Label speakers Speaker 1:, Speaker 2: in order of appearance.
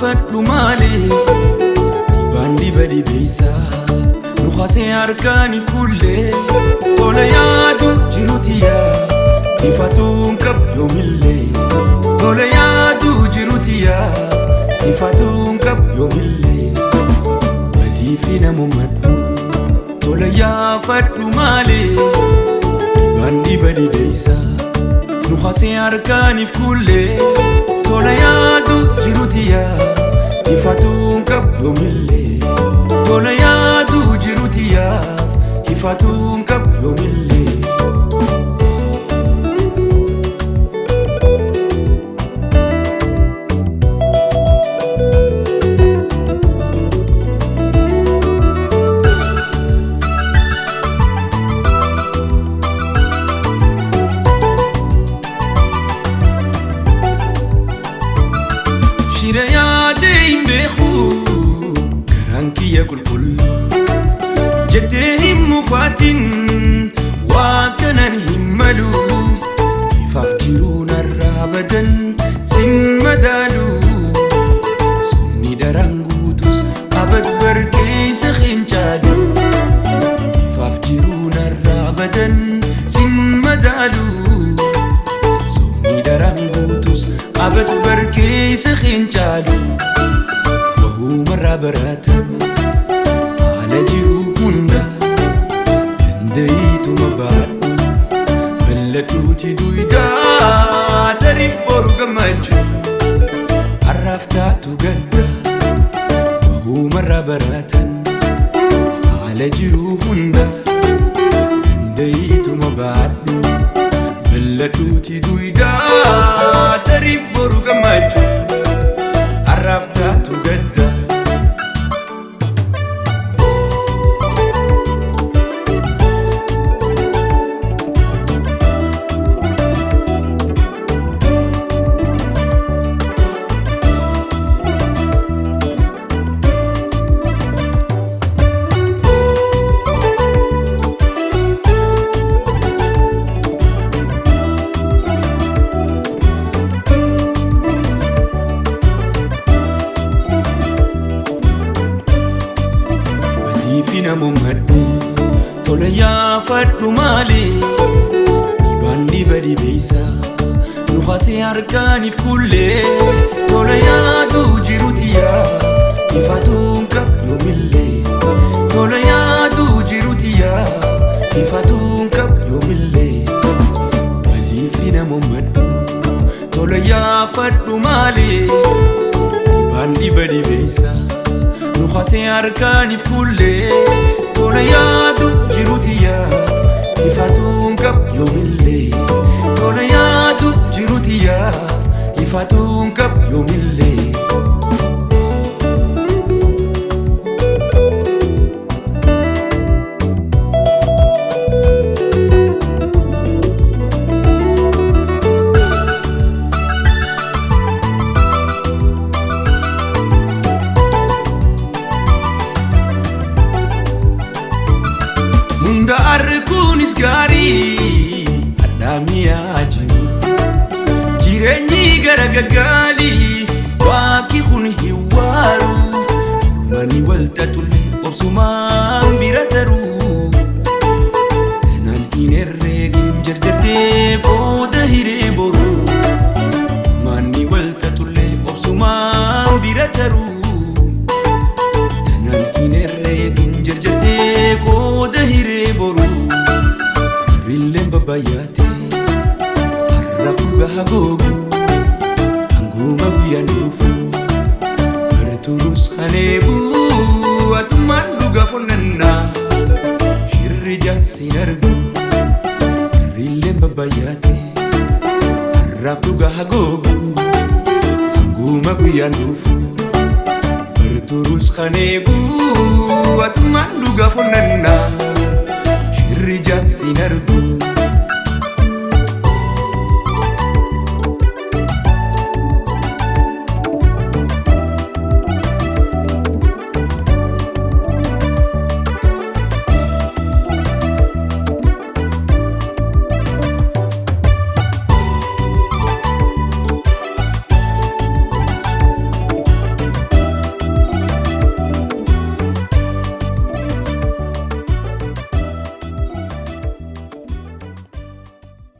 Speaker 1: yaafadhu malee Dibandi badi beeysa Nukhasee harkaaniif kullee Tola yaadu jirutiyaa Ifatuun qab yoomillee Tola yaadu jirutiyaa Ifatuun qab yoomillee Badiifi namummadhu Tola yaafadhu malee Dibandi badi beeysa Nukhasee harkaaniif kullee Tola yaadu jirutiyaa Ifatuun qab yoomillee Tola yaadu jirutiyaa Ifatuun qab yoomillee Shira yaade imbeeku Garankiya qulqullu Jettee hin mufaatin Waa kanan hin malu Ifaaf jiruu narraa badan sin madaalu Sumni daraan guutus abad barkeessa xincaalu Ifaaf jiruu narraa badan sin madaalu Sumni daraan guutus abad barkeessa xincaalu Wahumarraa baratan haala jiruu hunda Dandayiituma baadhu bal'adhuuti duydaa Tariif boru gammachuu har'aaf taatu gadda Wahumarraa baratan haala jiruu hunda Dandayiituma baadhu bal'adhuuti duydaa Tariif boru gammachuu har'aaf taatu gadda Badiifi namummadhu Tola yaafadhu malee Dibandi badi beeysa Nukhasee harkaaniif kullee Tola yaadu jirutiyaa Ifatuun qab yoomillee Tola yaadu jirutiyaa Ifatuun qab yoomillee Badiifi namummadhu Tola yaafadhu malee Dibandi badi beeysa Nukhasee harkaaniif kullee Tola yaadu jirutiyaa Ifatuun qab yoomillee Tola yaadu jirutiyaa Ifatuun qab yoomillee Hunda arkuunis gaarii addaamiyaa jiru Jireenyi gara gaggaalii Waaqi kun hin waaru Mani walxaxullee obsumaan bira taruu Tanaan hin herreegin jarjartee booda hiree boru Mani walxaxullee obsumaan bira taruu Tanaan hin herreegin jarjartee booda hiree boru Rilleen babbayyaate har'a fuga hagoogu Hanguma guyyaan dhufu Barturus haneebu Atummaan dhuga fonnannaa Shirri jaansin argu Rilleen babbayyaate har'a fuga hagoogu Hanguma guyyaan dhufu Barturus haneebu Atummaan dhuga fonnannaa Shirri jaansin argu